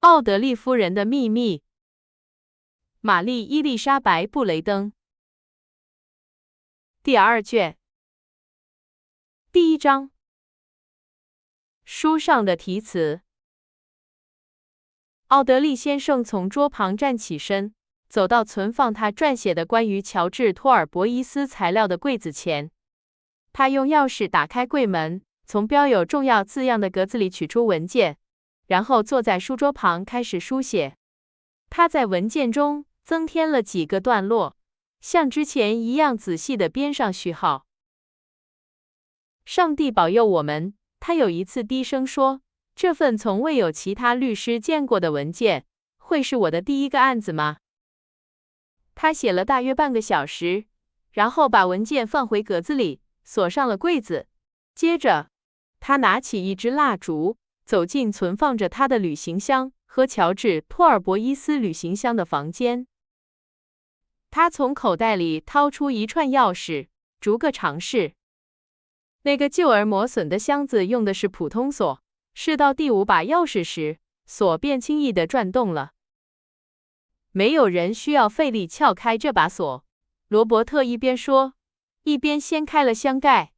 奥德利夫人的秘密，玛丽伊丽莎白布雷登，第2卷，第1章。书上的题词。奥德利先生从桌旁站起身，走到存放他撰写的关于乔治·托尔博伊斯材料的柜子前。他用钥匙打开柜门，从标有重要字样的格子里取出文件，然后坐在书桌旁开始书写。他在文件中增添了几个段落，像之前一样仔细地编上序号。上帝保佑我们，他有一次低声说，这份从未有其他律师见过的文件，会是我的第一个案子吗？他写了大约半个小时，然后把文件放回格子里，锁上了柜子。接着，他拿起一支蜡烛，走进存放着他的旅行箱和乔治·托尔博伊斯旅行箱的房间。他从口袋里掏出一串钥匙，逐个尝试。那个旧而磨损的箱子用的是普通锁，试到第5把钥匙时，锁便轻易地转动了。没有人需要费力撬开这把锁，罗伯特一边说，一边掀开了箱盖。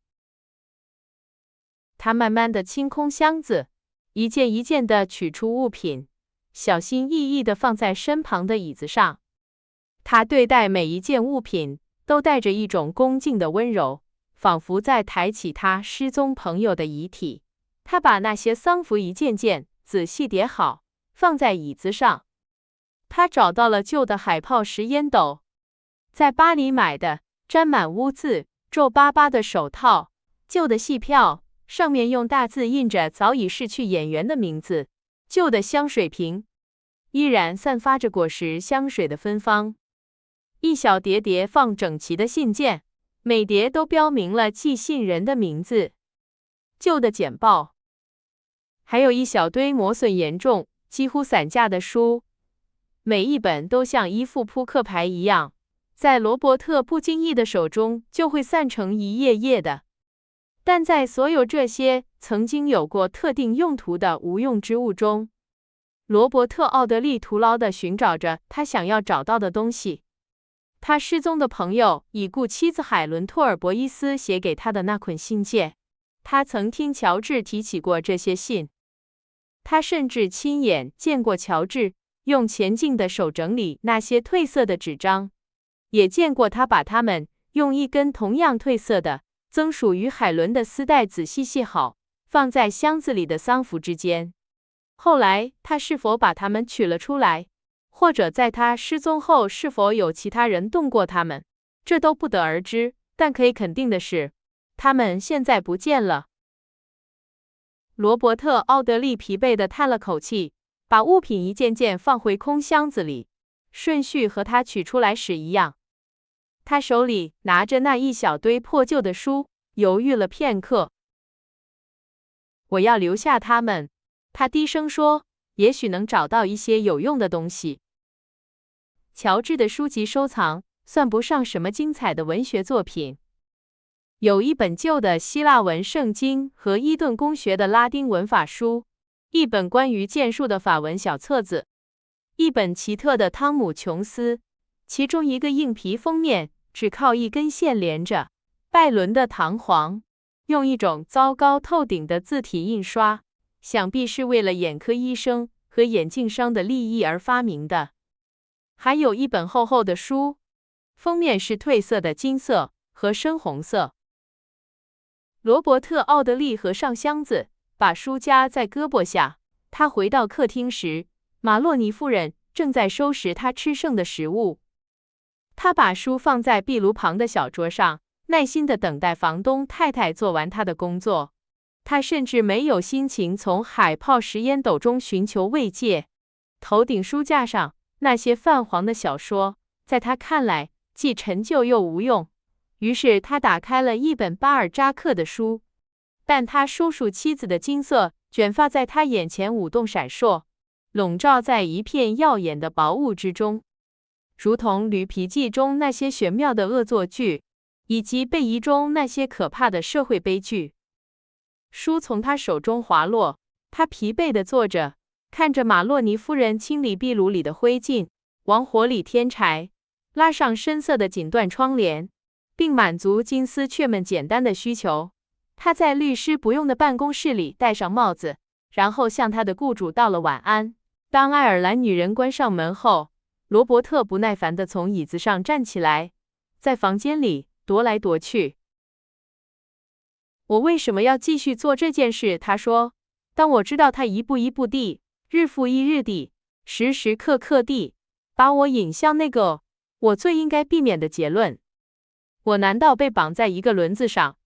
他慢慢地清空箱子，一件一件地取出物品，小心翼翼地放在身旁的椅子上。他对待每一件物品都带着一种恭敬的温柔，仿佛在抬起他失踪朋友的遗体。他把那些丧服一件件仔细叠好，放在椅子上。他找到了旧的海泡石烟斗，在巴黎买的，沾满污渍、皱巴巴的手套，旧的戏票，上面用大字印着早已逝去演员的名字，旧的香水瓶，依然散发着果实香水的芬芳，一小叠叠放整齐的信件，每叠都标明了寄信人的名字，旧的简报，还有一小堆磨损严重、几乎散架的书，每一本都像一副扑克牌一样，在罗伯特不经意的手中就会散成一页页的。但在所有这些曾经有过特定用途的无用之物中，罗伯特·奥德利徒劳地寻找着他想要找到的东西。他失踪的朋友已故妻子海伦·托尔博伊斯写给他的那捆信件，他曾听乔治提起过这些信。他甚至亲眼见过乔治用前进的手整理那些褪色的纸张，也见过他把它们用一根同样褪色的曾属于海伦的丝带仔细系好，放在箱子里的丧服之间。后来他是否把它们取了出来，或者在他失踪后是否有其他人动过它们，这都不得而知，但可以肯定的是，它们现在不见了。罗伯特·奥德利疲惫地叹了口气，把物品一件件放回空箱子里，顺序和他取出来时一样。他手里拿着那一小堆破旧的书，犹豫了片刻。我要留下它们，他低声说，也许能找到一些有用的东西。乔治的书籍收藏算不上什么精彩的文学作品，有一本旧的希腊文圣经和伊顿公学的拉丁文法书，一本关于剑术的法文小册子，一本奇特的汤姆·琼斯，其中一个硬皮封面只靠一根线连着，拜伦的《唐璜》，用一种糟糕透顶的字体印刷，想必是为了眼科医生和眼镜商的利益而发明的。还有一本厚厚的书，封面是褪色的金色和深红色。罗伯特·奥德利合上箱子，把书夹在胳膊下。他回到客厅时，马洛尼夫人正在收拾他吃剩的食物。他把书放在壁炉旁的小桌上，耐心地等待房东太太做完她的工作。他甚至没有心情从海泡石烟斗中寻求慰藉。头顶书架上那些泛黄的小说，在他看来既陈旧又无用。于是他打开了一本巴尔扎克的书，但他叔叔妻子的金色卷发在他眼前舞动闪烁，笼罩在一片耀眼的薄雾之中，如同《驴皮记》中那些玄妙的恶作剧，以及《贝夷》中那些可怕的社会悲剧。书从他手中滑落，他疲惫地坐着，看着马洛尼夫人清理壁炉里的灰烬，往火里添柴，拉上深色的锦缎窗帘，并满足金丝雀们简单的需求。他在律师不用的办公室里戴上帽子，然后向他的雇主道了晚安。当爱尔兰女人关上门后，罗伯特不耐烦地从椅子上站起来，在房间里踱来踱去。我为什么要继续做这件事？他说。当我知道他一步一步地，日复一日地，时时刻刻地，把我引向那个我最应该避免的结论。我难道被绑在一个轮子上，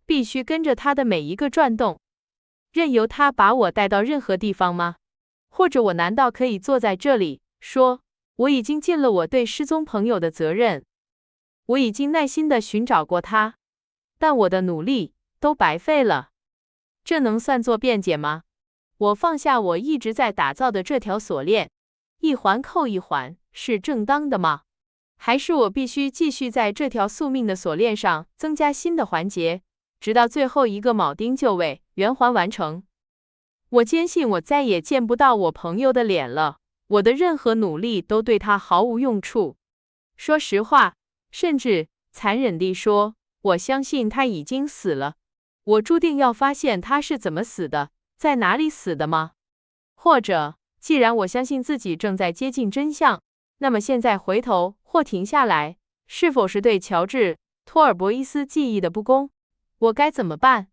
必须跟着他的每一个转动，任由他把我带到任何地方吗？或者我难道可以坐在这里，说，我已经尽了我对失踪朋友的责任，我已经耐心地寻找过他，但我的努力都白费了。这能算作辩解吗？我放下我一直在打造的这条锁链，一环扣一环，是正当的吗？还是我必须继续在这条宿命的锁链上增加新的环节，直到最后一个铆钉就位，圆环完成？我坚信我再也见不到我朋友的脸了，我的任何努力都对他毫无用处。说实话，甚至残忍地说，我相信他已经死了。我注定要发现他是怎么死的，在哪里死的吗？或者，既然我相信自己正在接近真相，那么现在回头或停下来，是否是对乔治·托尔博伊斯记忆的不公？我该怎么办？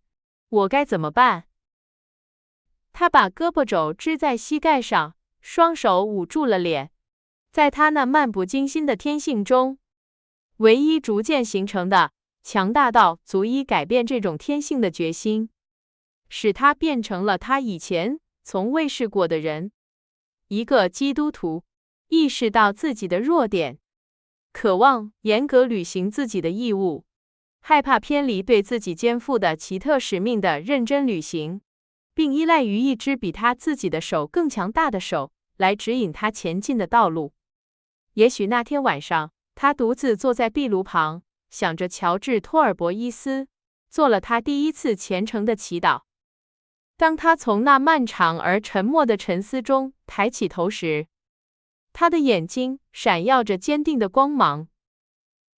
我该怎么办？他把胳膊肘支在膝盖上，双手捂住了脸。在他那漫不经心的天性中，唯一逐渐形成的强大到足以改变这种天性的决心，使他变成了他以前从未试过的人。一个基督徒，意识到自己的弱点，渴望严格履行自己的义务，害怕偏离对自己肩负的奇特使命的认真履行，并依赖于一只比他自己的手更强大的手来指引他前进的道路。也许那天晚上，他独自坐在壁炉旁，想着乔治·托尔博伊斯，做了他第一次虔诚的祈祷。当他从那漫长而沉默的沉思中抬起头时，他的眼睛闪耀着坚定的光芒，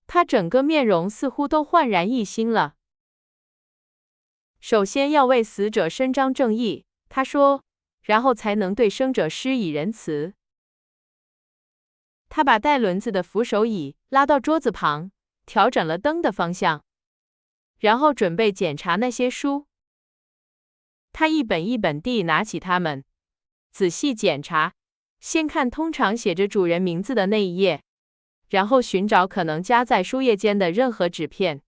他整个面容似乎都焕然一新了。首先要为死者伸张正义，他说，然后才能对生者施以仁慈。他把带轮子的扶手椅拉到桌子旁，调整了灯的方向，然后准备检查那些书。他一本一本地拿起它们，仔细检查，先看通常写着主人名字的那一页，然后寻找可能夹在书页间的任何纸片。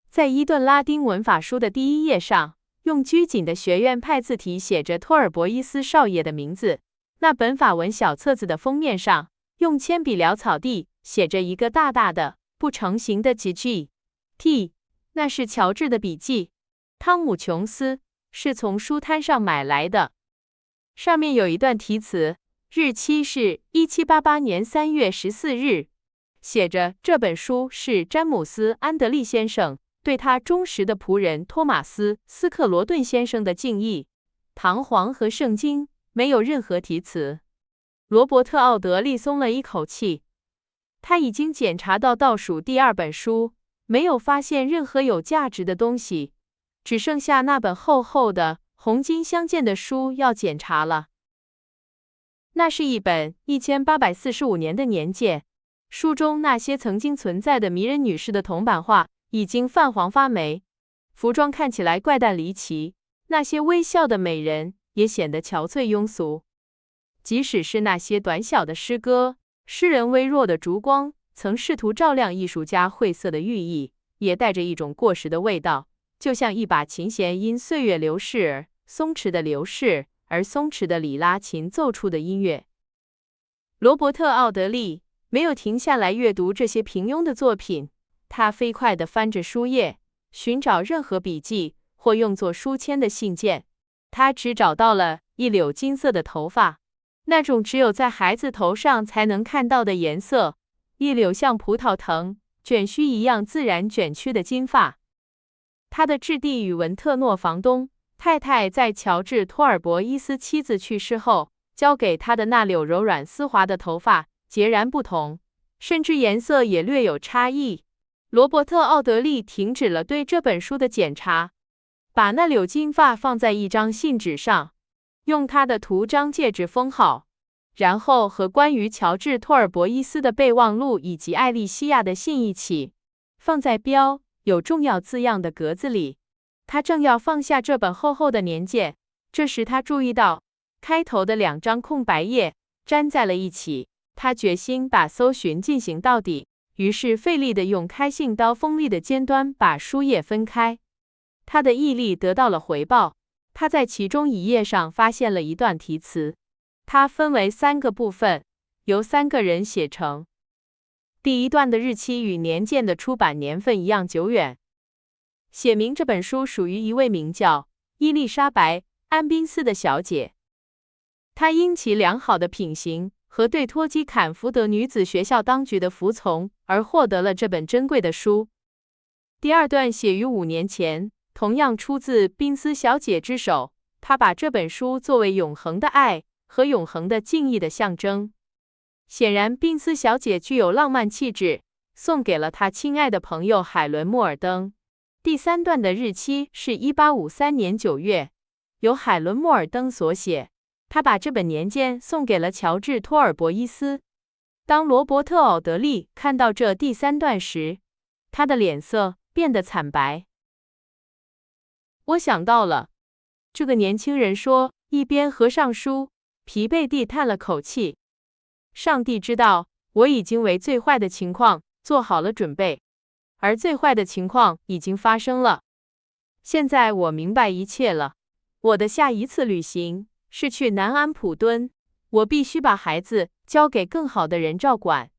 在伊顿拉丁文法书的第一页上，用拘谨的学院派字体写着托尔博伊斯少爷的名字。那本法文小册子的封面上，用铅笔潦草地写着一个大大的不成形的 G.T.， 那是乔治的笔记。汤姆·琼斯是从书摊上买来的，上面有一段题词，日期是1788年3月14日，写着这本书是詹姆斯·安德利先生对他忠实的仆人托马斯·斯克罗顿先生的敬意。唐璜和圣经没有任何题词。罗伯特·奥德利松了一口气，他已经检查到倒数第二本书，没有发现任何有价值的东西，只剩下那本厚厚的红金相间的书要检查了。那是一本1845年的年鉴，书中那些曾经存在的迷人女士的铜版画已经泛黄发霉，服装看起来怪诞离奇，那些微笑的美人也显得憔悴庸俗。即使是那些短小的诗歌，诗人微弱的烛光曾试图照亮艺术家晦涩的寓意，也带着一种过时的味道，就像一把琴弦因岁月流逝而松弛的流逝，而松弛的里拉琴奏出的音乐。罗伯特·奥德利没有停下来阅读这些平庸的作品，他飞快地翻着书页，寻找任何笔记或用作书签的信件。他只找到了一绺金色的头发，那种只有在孩子头上才能看到的颜色，一绺像葡萄藤卷须一样自然卷曲的金发。他的质地与文特诺房东太太在乔治·托尔伯伊斯妻子去世后，交给他的那绺柔软丝滑的头发截然不同，甚至颜色也略有差异。罗伯特·奥德利停止了对这本书的检查，把那绺金发放在一张信纸上，用他的图章戒指封好，然后和关于乔治·托尔伯伊斯的备忘录以及艾莉西亚的信一起，放在标有重要字样的格子里。他正要放下这本厚厚的年鉴，这时他注意到开头的2张空白页粘在了一起。他决心把搜寻进行到底，于是费力地用开信刀锋利的尖端把书页分开。他的毅力得到了回报，他在其中一页上发现了一段题词，它分为3个部分，由3个人写成。第一段的日期与年鉴的出版年份一样久远，写明这本书属于一位名叫伊丽莎白·安宾斯的小姐。她因其良好的品行和对托基坎福德女子学校当局的服从而获得了这本珍贵的书。第二段写于5年前，同样出自宾斯小姐之手。她把这本书作为永恒的爱和永恒的敬意的象征。显然，宾斯小姐具有浪漫气质，送给了她亲爱的朋友海伦·莫尔登。第3段的日期是1853年9月，由海伦·莫尔登所写。他把这本年鉴送给了乔治·托尔伯伊斯。当罗伯特·奥德利看到这第3段时，他的脸色变得惨白。我想到了，这个年轻人说，一边合上书，疲惫地叹了口气。上帝知道，我已经为最坏的情况做好了准备，而最坏的情况已经发生了。现在我明白一切了。我的下一次旅行是去南安普敦，我必须把孩子交给更好的人照管。